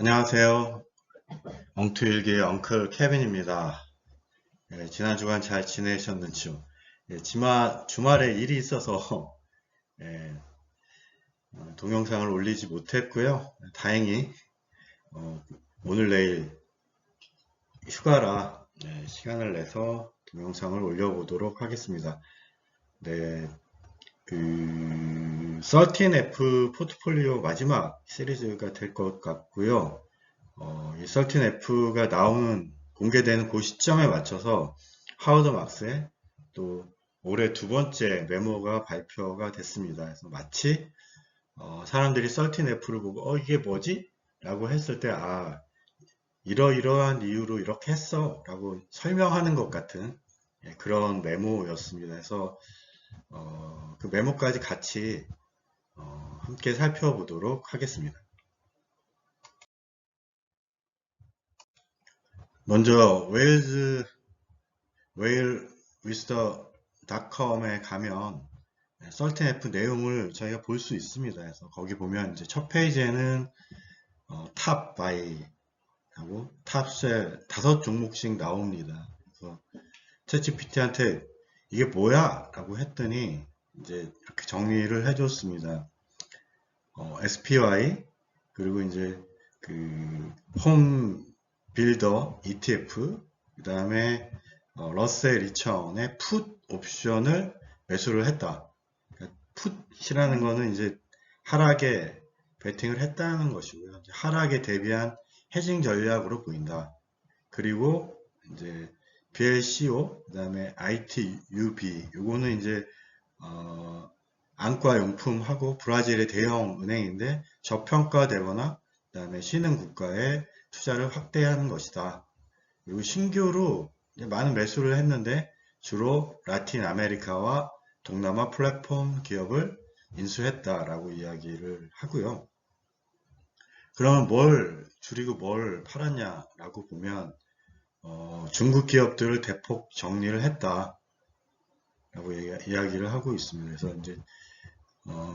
안녕하세요. 엉투일기의 엉클 케빈입니다. 지난 주간 잘 지내셨는지요? 주말에 일이 있어서 예, 동영상을 올리지 못했고요. 다행히 어, 오늘 내일 휴가라 시간을 내서 동영상을 올려보도록 하겠습니다. 네, 그 13F 포트폴리오 마지막 시리즈가 될 것 같고요. 이 13F가 나오는 공개되는 그 시점에 맞춰서 하워드 막스의 또 올해 두 번째 메모가 발표가 됐습니다. 그래서 마치 사람들이 13F를 보고 이게 뭐지? 라고 했을 때 이러이러한 이유로 이렇게 했어 라고 설명하는 것 같은 그런 메모였습니다. 그래서 그 메모까지 같이 함께 살펴보도록 하겠습니다. 먼저 웨일위스더닷컴에 가면 썰틴F 내용을 저희가 볼 수 있습니다. 그래서 거기 보면 이제 첫 페이지에는 탑 바이 하고 탑셀 5종목씩 나옵니다. 그래서 챗GPT한테 이게 뭐야? 라고 했더니 이제 이렇게 정리를 해줬습니다. SPY 그리고 이제 홈 빌더 ETF 그 다음에 러셀 2000의 풋 옵션을 매수를 했다. 그러니까 풋이라는 거는 이제 하락에 베팅을 했다는 것이고요. 하락에 대비한 해징 전략으로 보인다. 그리고 이제 BLCO 그다음에 ITUB 요거는 이제 안과용품하고 브라질의 대형 은행인데 저평가되거나 그다음에 신흥 국가에 투자를 확대하는 것이다. 그리고 신규로 많은 매수를 했는데 주로 라틴 아메리카와 동남아 플랫폼 기업을 인수했다라고 이야기를 하고요. 그러면 뭘 줄이고 뭘 팔았냐라고 보면 중국 기업들을 대폭 정리를 했다라고 이야기를 하고 있습니다. 그래서 이제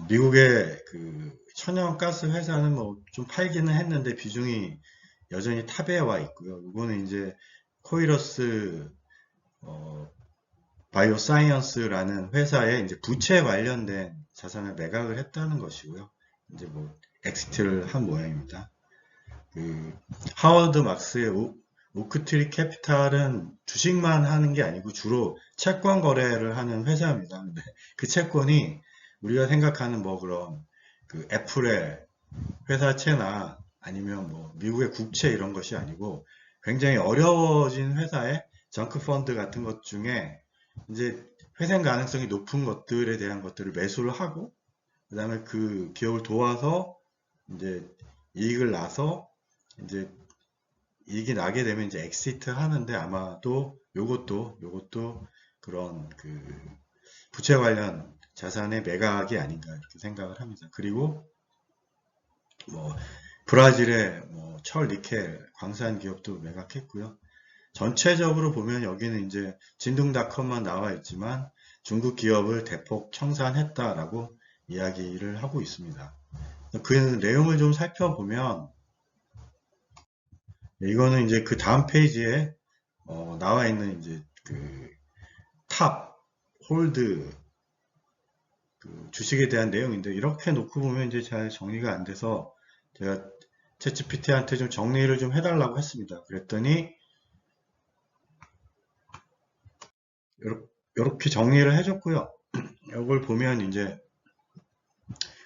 미국의 그 천연가스 회사는 뭐 좀 팔기는 했는데 비중이 여전히 탑에 와 있고요. 이거는 이제 코이러스 바이오사이언스라는 회사에 이제 부채 관련된 자산을 매각을 했다는 것이고요. 이제 뭐 엑시트를 한 모양입니다. 하워드 막스의 오크트리 캐피탈은 주식만 하는 게 아니고 주로 채권 거래를 하는 회사입니다. 근데 그 채권이 우리가 생각하는 뭐 그런 애플의 회사채나 아니면 뭐 미국의 국채 이런 것이 아니고 굉장히 어려워진 회사의 정크 펀드 같은 것 중에 이제 회생 가능성이 높은 것들에 대한 것들을 매수를 하고 그다음에 그 기업을 도와서 이제 이익을 나서 이제 이익이 나게 되면 이제 엑시트 하는데 아마도 요것도 그런 부채 관련 자산의 매각이 아닌가 이렇게 생각을 합니다. 그리고 뭐 브라질의 철, 니켈, 광산 기업도 매각했고요. 전체적으로 보면 여기는 이제 진동닷컴만 나와 있지만 중국 기업을 대폭 청산했다라고 이야기를 하고 있습니다. 그 내용을 좀 살펴보면 이거는 이제 그 다음 페이지에 나와 있는 이제 탑, 홀드 주식에 대한 내용인데 이렇게 놓고 보면 이제 잘 정리가 안 돼서 제가 챗GPT한테 좀 정리를 좀 해달라고 했습니다. 그랬더니 이렇게 정리를 해줬고요. 이걸 보면 이제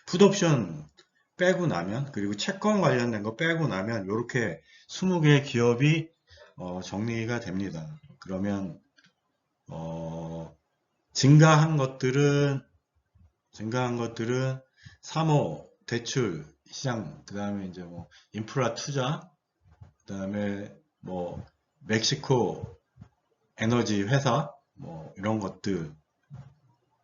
풋옵션 빼고 나면 그리고 채권 관련된 거 빼고 나면 이렇게 20개의 기업이 정리가 됩니다. 그러면 증가한 것들은 3호 대출 시장 그다음에 이제 뭐 인프라 투자 그다음에 뭐 멕시코 에너지 회사 뭐 이런 것들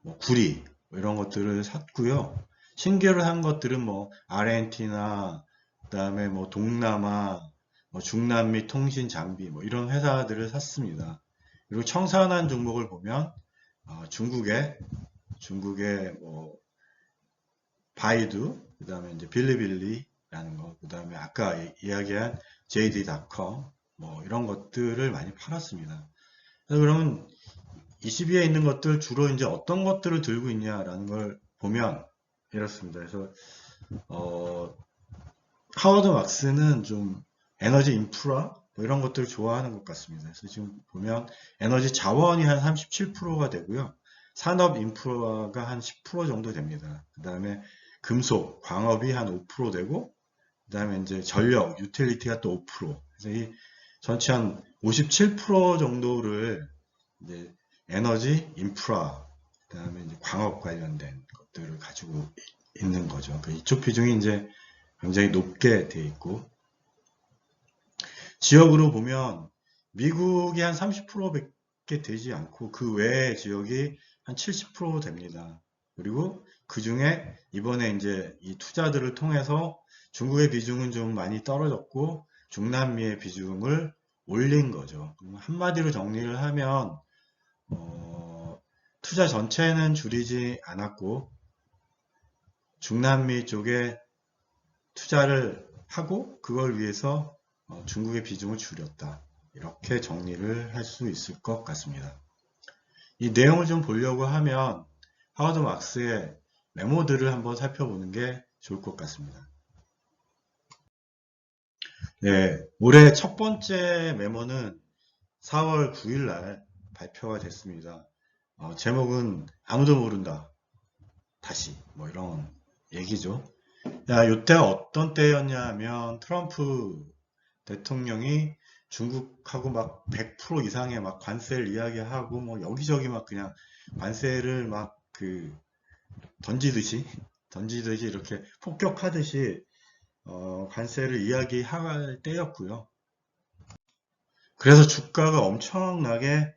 뭐 구리 뭐 이런 것들을 샀고요. 신규를 한 것들은 뭐 아르헨티나 그다음에 뭐 동남아 뭐 중남미 통신 장비 뭐 이런 회사들을 샀습니다. 그리고 청산한 종목을 보면 중국의 뭐 바이두 그다음에 이제 빌리빌리 거, 그 다음에 아까 이야기한 JD.com 뭐 이런 것들을 많이 팔았습니다. 그래서 그러면 22에 있는 것들 주로 이제 어떤 것들을 들고 있냐라는 걸 보면 이렇습니다. 그래서 하워드 막스는 좀 에너지 인프라 뭐 이런 것들을 좋아하는 것 같습니다. 그래서 지금 보면 에너지 자원이 한 37%가 되고요. 산업 인프라가 한 10% 정도 됩니다. 그 다음에 금속, 광업이 한 5% 되고, 그 다음에 이제 전력, 유틸리티가 또 5%. 그래서 이 전체 한 57% 정도를 이제 에너지 인프라, 그 다음에 이제 광업 관련된 것들을 가지고 있는 거죠. 이쪽 비중이 이제 굉장히 높게 돼 있고, 지역으로 보면 미국이 한 30%밖에 되지 않고 그 외의 지역이 한 70% 됩니다. 그리고 그 중에 이번에 이제 이 투자들을 통해서 중국의 비중은 좀 많이 떨어졌고 중남미의 비중을 올린 거죠. 한마디로 정리를 하면 투자 전체는 줄이지 않았고 중남미 쪽에 투자를 하고 그걸 위해서 중국의 비중을 줄였다. 이렇게 정리를 할 수 있을 것 같습니다. 이 내용을 좀 보려고 하면 하워드 막스의 메모들을 한번 살펴보는 게 좋을 것 같습니다. 네, 올해 첫 번째 메모는 4월 9일 날 발표가 됐습니다. 제목은 아무도 모른다. 다시 뭐 이런 얘기죠. 이때가 어떤 때였냐 하면 트럼프 대통령이 중국하고 막 100% 이상의 막 관세를 이야기하고 뭐 여기저기 막 그냥 관세를 막 던지듯이 이렇게 폭격하듯이 관세를 이야기할 때였고요. 그래서 주가가 엄청나게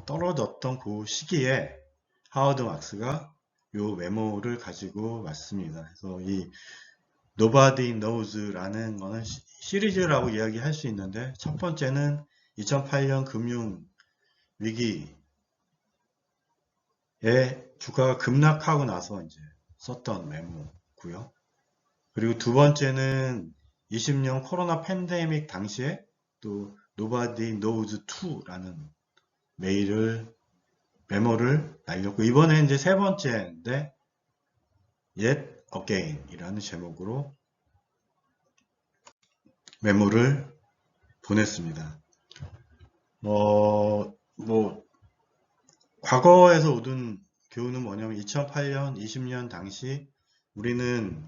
떨어졌던 그 시기에 하워드 막스가 요 메모를 가지고 왔습니다. 그래서 이 Nobody Knows라는 거는 시리즈라고 이야기할 수 있는데 첫 번째는 2008년 금융 위기에 주가가 급락하고 나서 이제 썼던 메모고요. 그리고 두 번째는 20년 코로나 팬데믹 당시에 또 Nobody Knows 2라는 메모를 날렸고 이번에 이제 세 번째인데 Yet Again 이라는 제목으로 메모를 보냈습니다. 과거에서 얻은 교훈은 뭐냐면 2008년, 20년 당시 우리는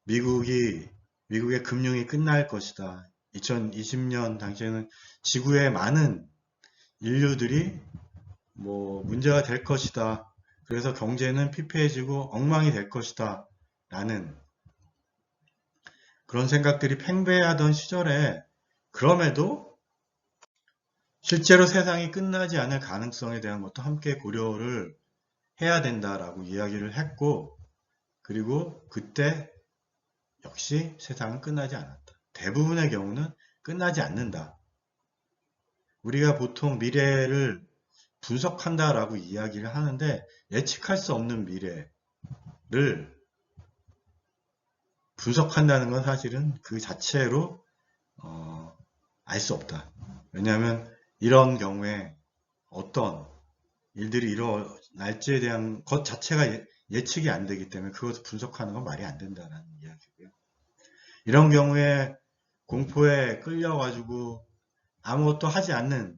미국의 금융이 끝날 것이다. 2020년 당시에는 지구의 많은 인류들이 문제가 될 것이다. 그래서 경제는 피폐해지고 엉망이 될 것이다. 라는 그런 생각들이 팽배하던 시절에 그럼에도 실제로 세상이 끝나지 않을 가능성에 대한 것도 함께 고려를 해야 된다라고 이야기를 했고 그리고 그때 역시 세상은 끝나지 않았다. 대부분의 경우는 끝나지 않는다. 우리가 보통 미래를 분석한다라고 이야기를 하는데 예측할 수 없는 미래를 분석한다는 건 사실은 그 자체로 알 수 없다. 왜냐하면 이런 경우에 어떤 일들이 일어날지에 대한 것 자체가 예측이 안 되기 때문에 그것을 분석하는 건 말이 안 된다는 이야기고요. 이런 경우에 공포에 끌려가지고 아무것도 하지 않는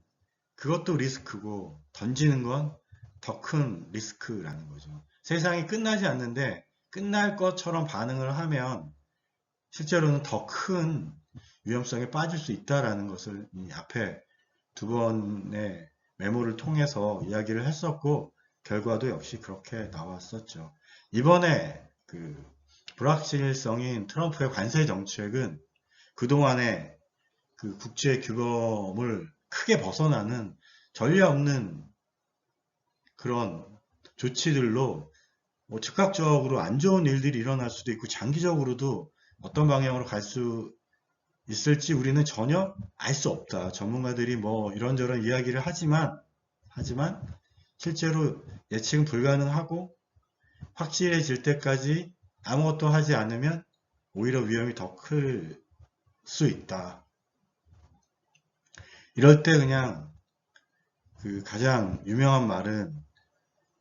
그것도 리스크고 던지는 건 더 큰 리스크라는 거죠. 세상이 끝나지 않는데 끝날 것처럼 반응을 하면 실제로는 더 큰 위험성에 빠질 수 있다는 것을 이 앞에 두 번의 메모를 통해서 이야기를 했었고 결과도 역시 그렇게 나왔었죠. 이번에 불확실성인 트럼프의 관세 정책은 그동안의 국제 규범을 크게 벗어나는 전례 없는 그런 조치들로 즉각적으로 안 좋은 일들이 일어날 수도 있고 장기적으로도 어떤 방향으로 갈 수 있을지 우리는 전혀 알 수 없다. 전문가들이 이런저런 이야기를 하지만 실제로 예측은 불가능하고 확실해질 때까지 아무것도 하지 않으면 오히려 위험이 더 클 수 있다. 이럴 때 그냥 그 가장 유명한 말은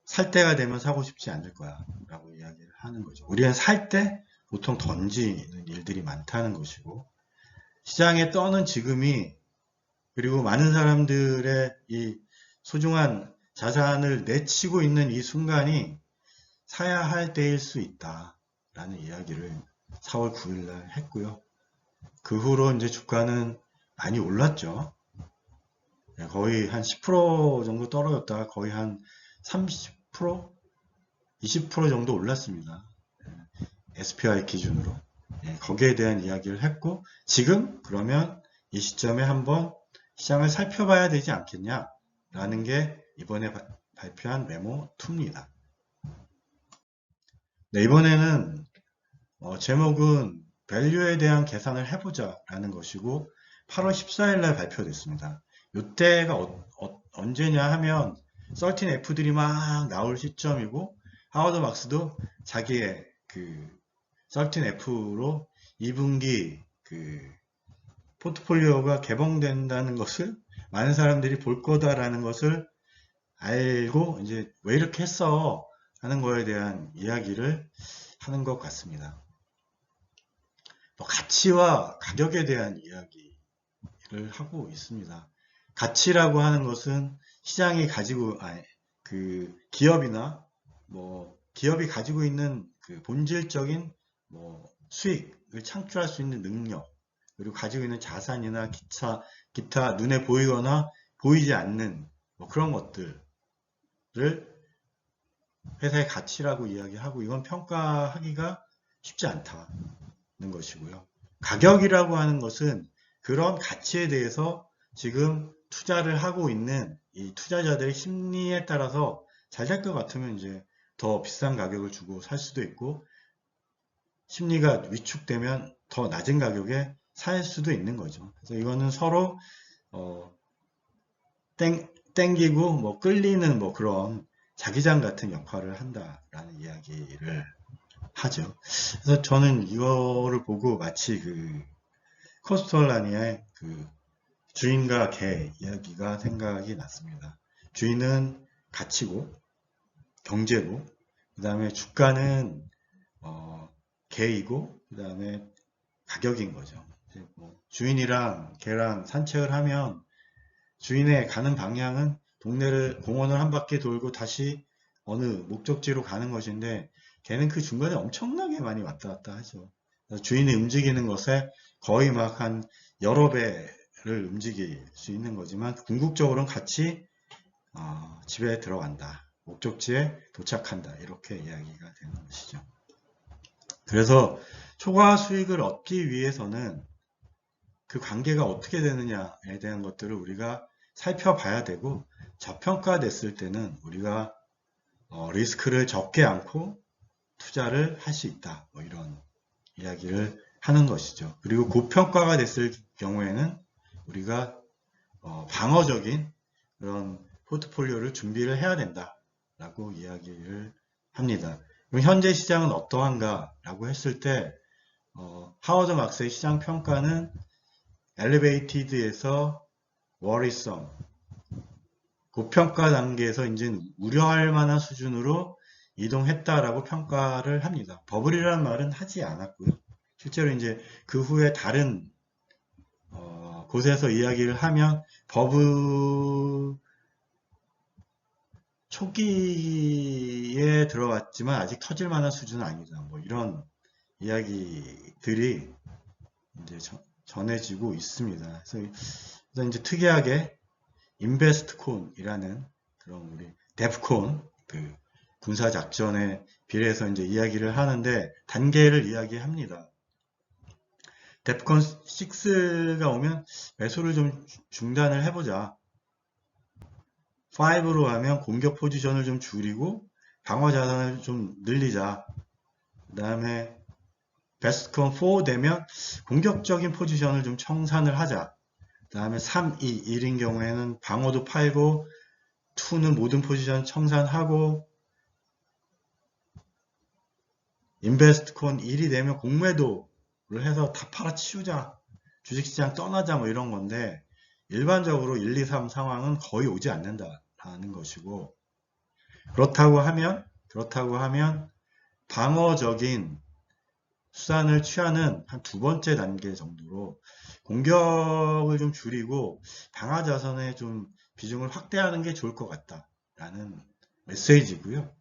살 때가 되면 사고 싶지 않을 거야 라고 이야기를 하는 거죠. 우리는 살 때 보통 던지는 일들이 많다는 것이고, 시장에 떠는 지금이, 그리고 많은 사람들의 이 소중한 자산을 내치고 있는 이 순간이 사야 할 때일 수 있다라는 이야기를 4월 9일 날 했고요. 그 후로 이제 주가는 많이 올랐죠. 거의 한 10% 정도 떨어졌다가 거의 한 30%, 20% 정도 올랐습니다. SPY 기준으로. 거기에 대한 이야기를 했고, 지금 그러면 이 시점에 한번 시장을 살펴봐야 되지 않겠냐라는 게 이번에 발표한 메모 2입니다. 네, 이번에는 제목은 밸류에 대한 계산을 해보자 라는 것이고 8월 14일 날 발표됐습니다. 이때가 언제냐 하면 13F들이 막 나올 시점이고, 하워드 막스도 자기의 그 13F로 2분기 그 포트폴리오가 개봉된다는 것을 많은 사람들이 볼 거다라는 것을 알고 이제 왜 이렇게 했어 하는 거에 대한 이야기를 하는 것 같습니다. 가치와 가격에 대한 이야기를 하고 있습니다. 가치라고 하는 것은 시장이 가지고, 그 기업이나 기업이 가지고 있는 그 본질적인 수익을 창출할 수 있는 능력, 그리고 가지고 있는 자산이나 기타 눈에 보이거나 보이지 않는 그런 것들을 회사의 가치라고 이야기하고, 이건 평가하기가 쉽지 않다는 것이고요. 가격이라고 하는 것은 그런 가치에 대해서 지금 투자를 하고 있는 이 투자자들의 심리에 따라서 잘 될 것 같으면 이제 더 비싼 가격을 주고 살 수도 있고, 심리가 위축되면 더 낮은 가격에 살 수도 있는 거죠. 그래서 이거는 서로 땡기고 끌리는 그런 자기장 같은 역할을 한다라는 이야기를 하죠. 그래서 저는 이거를 보고 마치 그 코스톨라니의 그 주인과 개 이야기가 생각이 났습니다. 주인은 가치고 경제고, 그 다음에 주가는 개이고, 그 다음에 가격인 거죠. 주인이랑 개랑 산책을 하면 주인의 가는 방향은 공원을 한 바퀴 돌고 다시 어느 목적지로 가는 것인데, 개는 그 중간에 엄청나게 많이 왔다 갔다 하죠. 주인이 움직이는 것에 거의 막 한 여러 배를 움직일 수 있는 거지만, 궁극적으로는 같이 집에 들어간다, 목적지에 도착한다, 이렇게 이야기가 되는 것이죠. 그래서 초과 수익을 얻기 위해서는 그 관계가 어떻게 되느냐에 대한 것들을 우리가 살펴봐야 되고, 저평가됐을 때는 우리가 리스크를 적게 안고 투자를 할 수 있다, 이런 이야기를 하는 것이죠. 그리고 고평가가 됐을 경우에는 우리가 방어적인 그런 포트폴리오를 준비를 해야 된다라고 이야기를 합니다. 그럼 현재 시장은 어떠한가 라고 했을 때 하워드 막스의 시장 평가는 엘리베이티드에서 워리썸, 고평가 단계에서 이제 우려할 만한 수준으로 이동했다라고 평가를 합니다. 버블이라는 말은 하지 않았고요. 실제로 이제 그 후에 다른 곳에서 이야기를 하면 버블 초기에 들어갔지만 아직 터질 만한 수준은 아니다, 이런 이야기들이 이제 전해지고 있습니다. 그래서 이제 특이하게 인베스트콘이라는 그런 우리 데프콘 그 군사작전에 비례해서 이제 이야기를 하는데, 단계를 이야기합니다. 데프콘 6가 오면 매수를 좀 중단을 해보자. 5로 가면 공격 포지션을 좀 줄이고 방어 자산을 좀 늘리자. 그 다음에 베스트콘 4 되면 공격적인 포지션을 좀 청산을 하자. 그 다음에 3, 2, 1인 경우에는 방어도 팔고 2는 모든 포지션 청산하고, 인베스트콘 1이 되면 공매도 해서 다 팔아치우자, 주식시장 떠나자 뭐 이런 건데 일반적으로 1, 2, 3 상황은 거의 오지 않는다라는 것이고 그렇다고 하면 방어적인 수단을 취하는 한 두 번째 단계 정도로 공격을 좀 줄이고 방어 자산의 좀 비중을 확대하는 게 좋을 것 같다라는 메시지고요.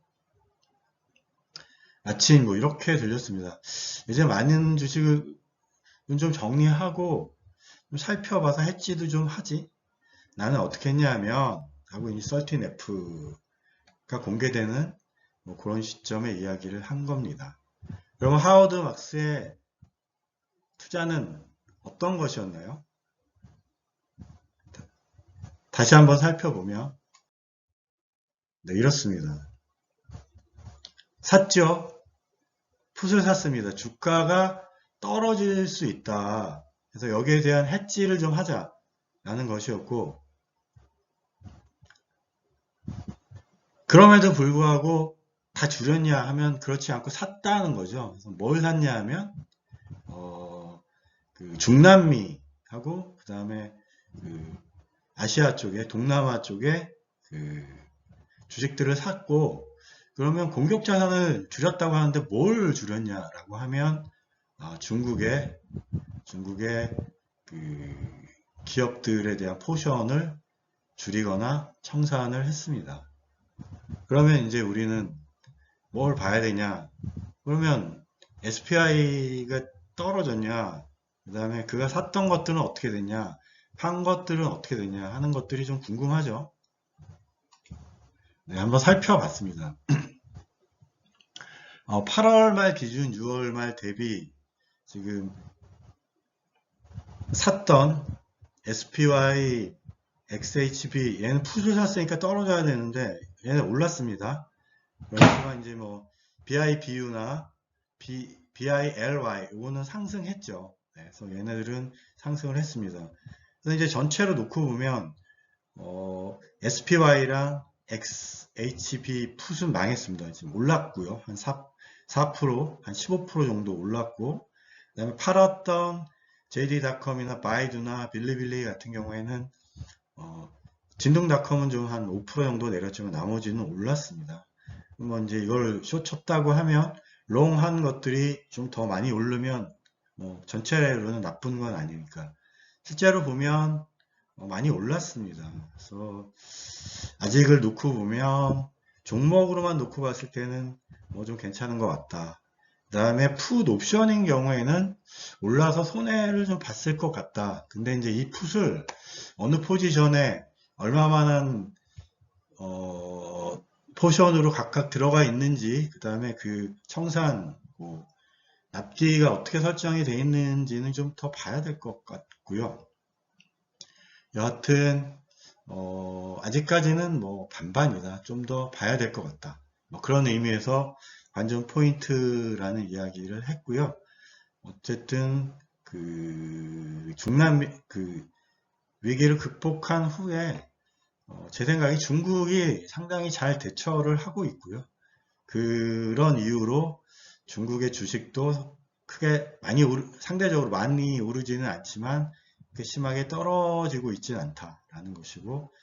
마침 뭐 이렇게 들렸습니다. 이제 많은 주식을 좀 정리하고 좀 살펴봐서 해지도 좀 하지. 나는 어떻게 했냐면 하고 이 13F가 공개되는 뭐 그런 시점에 이야기를 한 겁니다. 그럼 하워드 막스의 투자는 어떤 것이었나요? 다시 한번 살펴보면 네, 이렇습니다. 샀죠? 풋을 샀습니다. 주가가 떨어질 수 있다. 그래서 여기에 대한 해지를 좀 하자라는 것이었고 그럼에도 불구하고 다 줄였냐 하면 그렇지 않고 샀다는 거죠. 그래서 뭘 샀냐 하면 그 중남미하고 그 다음에 그 아시아 쪽에 동남아 쪽에 그 주식들을 샀고 그러면 공격 자산을 줄였다고 하는데 뭘 줄였냐라고 하면 중국의 그 기업들에 대한 포션을 줄이거나 청산을 했습니다. 그러면 이제 우리는 뭘 봐야 되냐? 그러면 SPI가 떨어졌냐? 그 다음에 그가 샀던 것들은 어떻게 됐냐? 판 것들은 어떻게 됐냐? 하는 것들이 좀 궁금하죠? 네, 한번 살펴봤습니다. 8월 말 기준 6월 말 대비 지금 샀던 SPY, XHB 얘는 풋을 샀으니까 떨어져야 되는데 얘는 올랐습니다. 그렇지만 이제 뭐 BIBU나 BILY 이거는 상승했죠. 네, 그래서 얘네들은 상승을 했습니다. 그래서 이제 전체로 놓고 보면 SPY랑 XHB 풋은 망했습니다. 지금 올랐고요. 한 4%, 한 15% 정도 올랐고 그 다음에 팔았던 JD.com이나 바이두나 빌리빌리 같은 경우에는 진동닷컴은 좀 한 5% 정도 내렸지만 나머지는 올랐습니다. 뭐 이제 이걸 숏 쳤다고 하면 롱한 것들이 좀 더 많이 오르면 뭐 전체로는 나쁜 건 아니니까 실제로 보면 많이 올랐습니다. 그래서 아직을 놓고 보면 종목으로만 놓고 봤을 때는 뭐 좀 괜찮은 것 같다. 그 다음에 풋 옵션인 경우에는 올라서 손해를 좀 봤을 것 같다. 근데 이제 이 풋을 어느 포지션에 얼마만한 포션으로 각각 들어가 있는지 그 다음에 그 청산 뭐 납기가 어떻게 설정이 되어 있는지는 좀 더 봐야 될 것 같고요. 여하튼 아직까지는 뭐 반반이다. 좀 더 봐야 될 것 같다. 뭐 그런 의미에서 관전 포인트라는 이야기를 했고요. 어쨌든 그 중남미 그 위기를 극복한 후에 제 생각에 중국이 상당히 잘 대처를 하고 있고요. 그런 이유로 중국의 주식도 크게 상대적으로 많이 오르지는 않지만 심하게 떨어지고 있지는 않다라는 것이고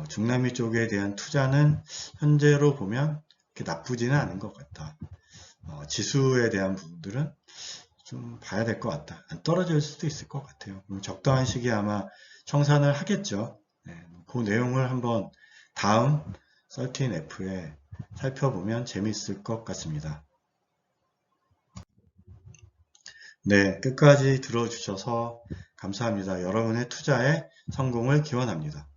중남미 쪽에 대한 투자는 현재로 보면 그렇게 나쁘지는 않은 것 같다. 지수에 대한 부분들은 좀 봐야 될 것 같다. 안 떨어질 수도 있을 것 같아요. 적당한 시기에 아마 청산을 하겠죠. 네, 그 내용을 한번 다음 13F에 살펴보면 재밌을 것 같습니다. 네, 끝까지 들어주셔서 감사합니다. 여러분의 투자에 성공을 기원합니다.